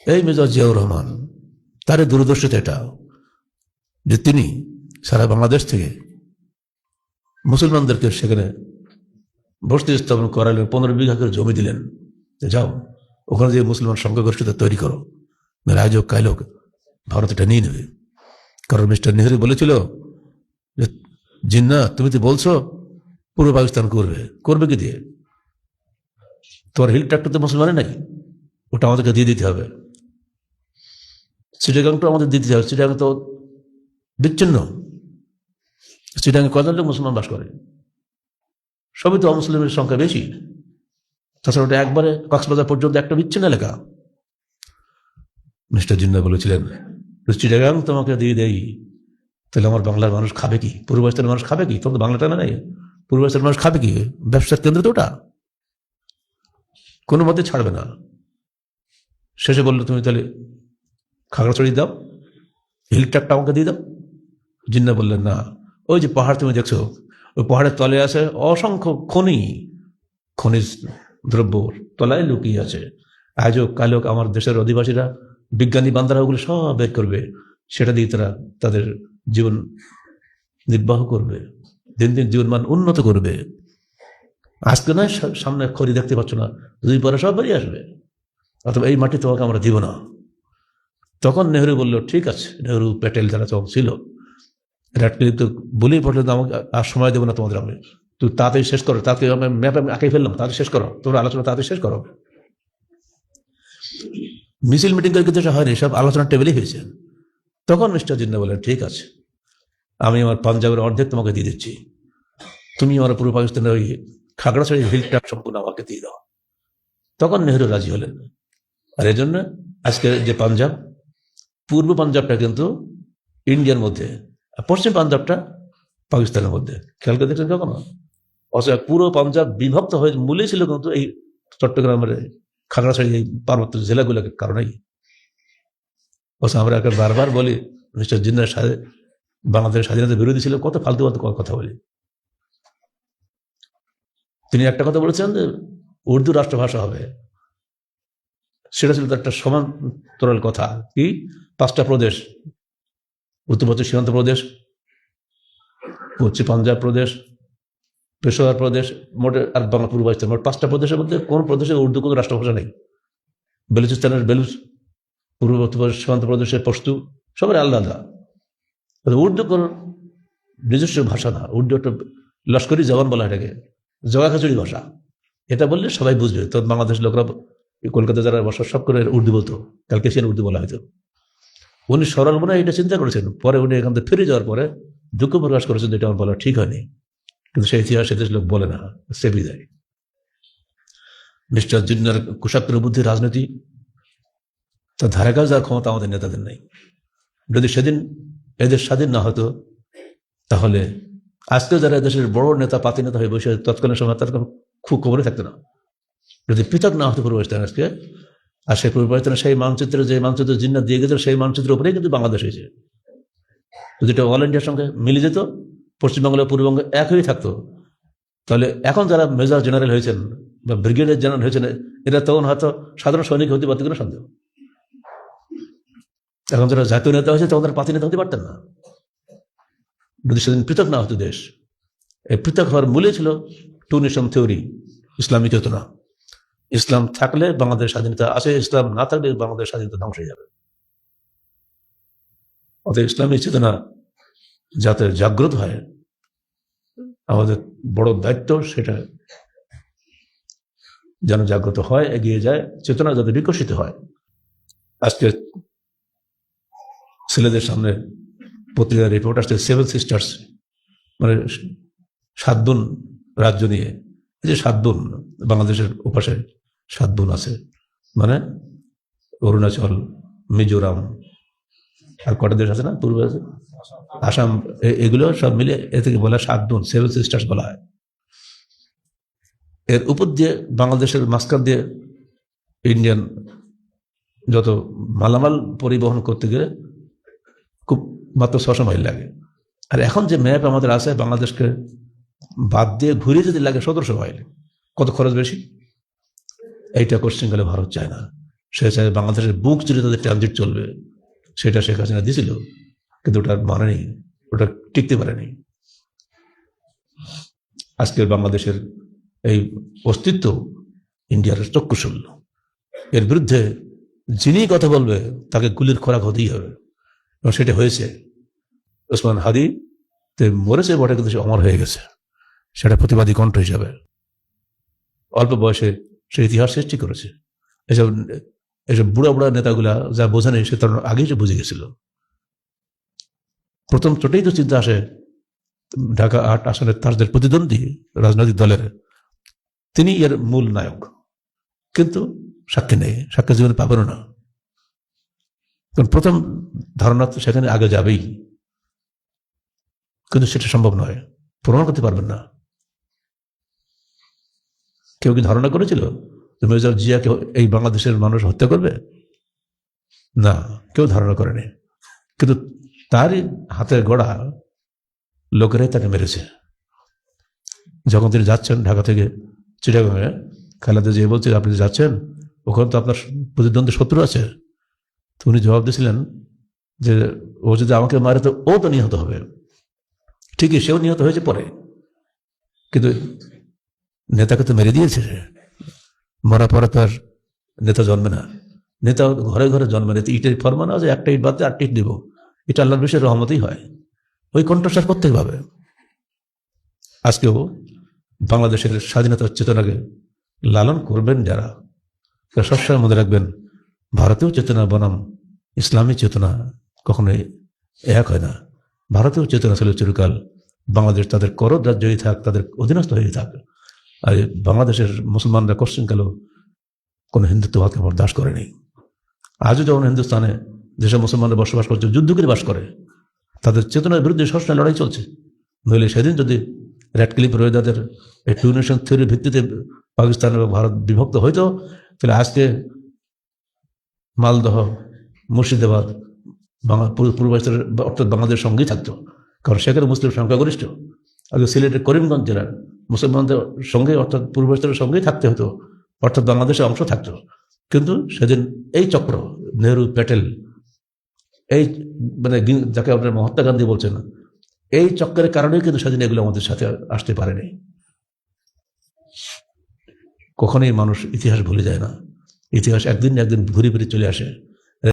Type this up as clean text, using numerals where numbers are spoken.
এই মেজর জিয়াউর রহমান, তার দূরদর্শিতা এটা যে তিনি সারা বাংলাদেশ থেকে মুসলমানদেরকে সেখানে বসতি স্থাপন করালেন, 15 বিঘা করে জমি দিলেন, যাও ওখানে যে মুসলমান সংখ্যাগরিষ্ঠতা তৈরি করো, আজ হোক কাল হোক ভারত এটা নিয়ে নেবে। কারণ মিস্টার নেহরু বলেছিল যে জিন্না, তুমি তো বলছো পূর্ব পাকিস্তান করবে কি দিয়ে? তোমার হিল ট্র্যাক্টর তো মুসলমানের নাকি, ওটা আমাদেরকে দিয়ে দিতে হবে। চিটাগাংটা আমাদের দিতে হবে। চিটাগাং তো বিচ্ছিন্ন, চিটাগাংয়ে কজন লোক মুসলমান বাস করে? সবই তো অমুসলিমের সংখ্যা বেশি। তাছাড়া ওটা একবারে কক্সবাজার পর্যন্ত একটা বিচ্ছিন্ন এলাকা। মিস্টার জিন্না বলেছিলেন, চিটাগাং তোমাকে দিয়ে দেই, তাহলে আমার বাংলার মানুষ খাবে কি? পূর্ব পাকিস্তানের মানুষ খাবে কি? তোমার তো বাংলাটা না নাই, পূর্ব পাকিস্তানের মানুষ খাবে কি? ব্যবসার কেন্দ্র তো ওটা, কোনো মতে ছাড়বে না। শেষে বললো, তুমি তাহলে খাগড়াছড়ি দাও, হিল ট্র্যাক্টটা আমাকে দিয়ে দাও। জিন্না বললেন, না, ওই যে পাহাড় তুমি দেখছো, ওই পাহাড়ের তলে আছে অসংখ্য খনিজ দ্রব্য তলায় লুকিয়ে আছে। আজ হোক কাল হোক আমার দেশের অধিবাসীরা, বিজ্ঞানী বান্দারা ওগুলো সব বের করবে, সেটা দিয়ে তারা তাদের জীবন নির্বাহ করবে, দিন দিন জীবনমান উন্নত করবে। আজকে নয়, সামনে খড়ি দেখতে পাচ্ছ না, 2 পরে সব বেরিয়ে আসবে, অথবা এই মাটি তোমাকে আমরা দিব না। তখন নেহরু বলল, ঠিক আছে। নেহরু, প্যাটেল যারা তখন ছিল, র্যাডক্লিফ তো বলেই পড়লেন, আমাকে আর সময় দেবো না তোমাদের, আমি তুই তাড়াতাড়ি শেষ করো, তাকে আমি ম্যাপে আঁকে ফেললাম, তাড়াতাড়ি শেষ করো, তোমরা আলোচনা তাড়াতাড়ি শেষ করো। মিছিল মিটিং করে কিছু হয়নি, সব আলোচনার টেবিলেই হয়েছে। তখন মিস্টার জিন্না বলেন, ঠিক আছে, আমি আমার পাঞ্জাবের অর্ধেক তোমাকে দিয়ে দিচ্ছি, তুমি আমার পূর্ব পাকিস্তানের ওই খাগড়াছড়ি হিল ট্র্যাক্ট সম্পূর্ণ আমাকে দিয়ে দাও। তখন নেহরু রাজি হলেন। আর এই জন্য আজকে যে পাঞ্জাব, পূর্ব পাঞ্জাবটা কিন্তু ইন্ডিয়ার মধ্যে, আর পশ্চিম পাঞ্জাবটা পাকিস্তানের মধ্যে। খেয়াল করে দেখছেন কখনো? অথচ পুরো পাঞ্জাব বিভক্ত হয়ে মূলে ছিল কিন্তু এই চট্টগ্রামের খাগড়াছড়ি এই পার্বত্য জেলাগুলোর কারণেই। অথচ আমরা একটা বারবার বলি, মিস্টার জিন্নার সাথে বাংলাদেশের স্বাধীনতা বিরোধী ছিল, কত ফালতু কথা বলি। তিনি একটা কথা বলেছেন যে উর্দু রাষ্ট্রভাষা হবে, সেটা ছিল একটা সমান্তরাল কথা। কি? 5টা প্রদেশ, উত্তরপশ্চিম সীমান্ত প্রদেশ, পশ্চিম পাঞ্জাব প্রদেশ, পেশোয়ার প্রদেশ, মোটে আর বাংলা পূর্ব পাকিস্তান, মোট 5টা প্রদেশের মধ্যে কোন প্রদেশে উর্দু কোনো রাষ্ট্রভাষা নেই। বেলুচিস্তানের বেলুচ, পূর্ব সীমান্ত প্রদেশের পশতু, সবার আলাদা। উর্দু কোন নিজস্ব ভাষা না, উর্দু একটা লস্করি জবান বলা, এটাকে জগা খিচুড়ি ভাষা। এটা বললে সবাই বুঝবে। তো বাংলাদেশ লোকরা, কলকাতা যারা বসবাস সব করে উর্দু বলতো, ক্যালকেশিয়ান উর্দু বলা হয়তো। উনি সরল মনে এটা চিন্তা করেছেন, পরে উনি এখান থেকে ফিরে যাওয়ার পরে দুঃখ প্রকাশ করেছেন, এটা আমার বলা ঠিক হয়নি। কিন্তু সেই ইতিহাস সে দেশ লোক বলে না, সে বিদায়। মিস্টার জিন্নার কুশাগ্র বুদ্ধি রাজনীতি, তার ধারে কাজ যাওয়ার ক্ষমতা আমাদের নেতাদের নেই। যদি সেদিন এদেশ স্বাধীন না হতো, তাহলে আজকে যারা দেশের বড় নেতা, পাতি নেতা হয়ে বসে তৎকালীন সময়, তার খুব খবরে থাকতো না। যদি পৃথক না হতো পূর্ব পাকিস্তান আজকে, আর সেই পূর্ব পাকিস্তানের সেই মানচিত্রে, যে মানচিত্র জিন্না দিয়ে গেছে, সেই মানচিত্রের উপরেই কিন্তু বাংলাদেশ হয়েছে। যদি এটা অল ইন্ডিয়ার সঙ্গে মিলে যেত, পশ্চিমবাংলা পূর্ববঙ্গ এক হয়ে থাকতো, তাহলে এখন যারা মেজর জেনারেল হয়েছেন বা ব্রিগেডিয়ার জেনারেল হয়েছেন, এরা তখন হয়তো সাধারণ সৈনিক হতে পারত কিনা সন্দেহ। এখন যারা জাতীয় নেতা হয়েছে, তখন তারা পাতি নেতা হতে পারতেন না, যদি সেদিন পৃথক না হতো দেশ। এই পৃথক হওয়ার মূলে ছিল টু নেশন থিওরি, ইসলামী চেতনা। ইসলাম থাকলে বাংলাদেশ স্বাধীনতা আছে, ইসলাম না থাকলে বাংলাদেশ স্বাধীনতা ধ্বংস হয়ে যাবে। অতএব ইসলামী চেতনা যাতে জাগ্রত হয়, আমাদের বড় দায়িত্ব সেটা যেন জাগ্রত হয়, এগিয়ে যায়, চেতনা যাতে বিকশিত হয়। আজকে ছেলেদের সামনে পত্রিকার রিপোর্ট আসছে, 7 সিস্টার্স, মানে 7 বোন রাজ্য নিয়ে। এই যে 7 বোন, বাংলাদেশের ওপাশে 7 বোন আছে, মানে অরুণাচল, মিজোরাম, আর কটা দেশ আছে না পূর্ব আছে, আসাম, এগুলো সব মিলে এ থেকে বলা 7 বোন, 7 সিস্টার্স বলা হয়। এর উপর দিয়ে বাংলাদেশের মাঝখান দিয়ে ইন্ডিয়ান যত মালামাল পরিবহন করতে গেলে খুব মাত্র 600 মাইল লাগে। আর এখন যে ম্যাপ আমাদের আছে, বাংলাদেশকে বাদ দিয়ে ঘুরিয়ে যদি লাগে 1700 মাইল, কত খরচ বেশি? এইটা কোশ্চেন গেলে ভারত চায় না। সে চায় বাংলাদেশের বুক চিরে তাদের ট্রানজিট চলবে, সেটা শেখ হাসিনা দিয়েছিল, কিন্তু ওটা মানেনি, ওটা টিকতে পারেনি। আজকের বাংলাদেশের এই অস্তিত্ব ইন্ডিয়ার চক্ষুশূল। এর বিরুদ্ধে যিনি কথা বলবে তাকে গুলির খোরাক হতেই হবে, এবং সেটা হয়েছে। ওসমান হাদি মরেছে বটে, কিন্তু সে অমর হয়ে গেছে, সেটা প্রতিবাদী কণ্ঠ হিসাবে। অল্প বয়সে সে ইতিহাস সৃষ্টি করেছে। এসব এসব বুড়া বুড়া নেতাগুলা যা বোঝে নেই, সে তার আগেই সে বুঝে গেছিল। প্রথম চোটেই তো চিন্তা আসে, ঢাকা ৮ আসনের তাদের প্রতিদ্বন্দ্বী রাজনৈতিক দলের তিনি এর মূল নায়ক, কিন্তু সাক্ষী নেই, সাক্ষী জীবনে পাবেনও না। কারণ প্রথম ধারণা তো সেখানে আগে যাবেই, কিন্তু সেটা সম্ভব নয়, প্রমাণ করতে পারবেন না। কেউ কি ধারণা করেছিল যে মেজর জিয়াকে এই বাংলাদেশের মানুষ হত্যা করবে? না, কেউ ধারণা করেনি। কিন্তু তারই হাতে গড়া লোকেরাই তাকে মেরেছে। যখন তিনি যাচ্ছেন ঢাকা থেকে চিটাগাঙে, খালেদা জিয়া বলছে, আপনি যাচ্ছেন, ওখানে তো আপনার প্রতিদ্বন্দ্বী শত্রু আছে। তো উনি জবাব দিয়েছিলেন যে ও যদি আমাকে মারে তো ও তো নিহত হবে। ঠিকই, সেও নিহত হয়েছে পরে, কিন্তু নেতাকে তো মেরে দিয়েছে। মরা পরে তার নেতা জন্মে না, নেতা ঘরে ঘরে জন্মে না। ইটের ফরমান আছে, একটা ইট বাদ দিয়ে 8টি ইট দিব, এটা আল্লাহর বিষয়ে রহমতই হয়। ওই কণ্ঠস্বর প্রত্যেক ভাবে। আজকেও বাংলাদেশের স্বাধীনতার চেতনাকে লালন করবেন যারা, সবসময় মনে রাখবেন, ভারতীয় চেতনা বনাম ইসলামী চেতনা কখনোই এক হয় না। ভারতীয় চেতনা ছিল চিরকাল বাংলাদেশ তাদের করদ রাজ্যই থাক, তাদের অধীনস্থ হয়ে থাক। আর বাংলাদেশের মুসলমানরা কোশ্চিনকালেও কোনো হিন্দুত্ববাদকে বরদাস্ত করেনি। আজও যখন হিন্দুস্তানে যেসব মুসলমানরা বসবাস করছে, যুদ্ধ করে বাস করে, তাদের চেতনার বিরুদ্ধে সবসময় লড়াই চলছে। নইলে সেদিন যদি রেড ক্লিফ রোহিদাদের এই টু নেশন থিওরির ভিত্তিতে পাকিস্তান এবং ভারত বিভক্ত হইতো, তাহলে আজকে মালদহ, মুর্শিদাবাদ পূর্বাঞ্চলের অর্থাৎ বাংলাদেশ সঙ্গেই থাকতো, কারণ সেখানে মুসলিম সংখ্যাগরিষ্ঠ। আগে সিলেটের করিমগঞ্জ জেলার মুসলমানদের সঙ্গে অর্থাৎ পূর্বাঞ্চলের সঙ্গেই থাকতে হতো, অর্থাৎ বাংলাদেশের অংশ থাকতো। কিন্তু সেদিন এই চক্র, নেহরু, প্যাটেল, এই মানে যাকে আপনার মহাত্মা গান্ধী বলছেন, এই চক্রের কারণেই কিন্তু সেদিন এগুলো আমাদের সাথে আসতে পারেনি। কখনোই মানুষ ইতিহাস ভুলে যায় না, ইতিহাস একদিন না একদিন ঘুরে ফিরে চলে আসে।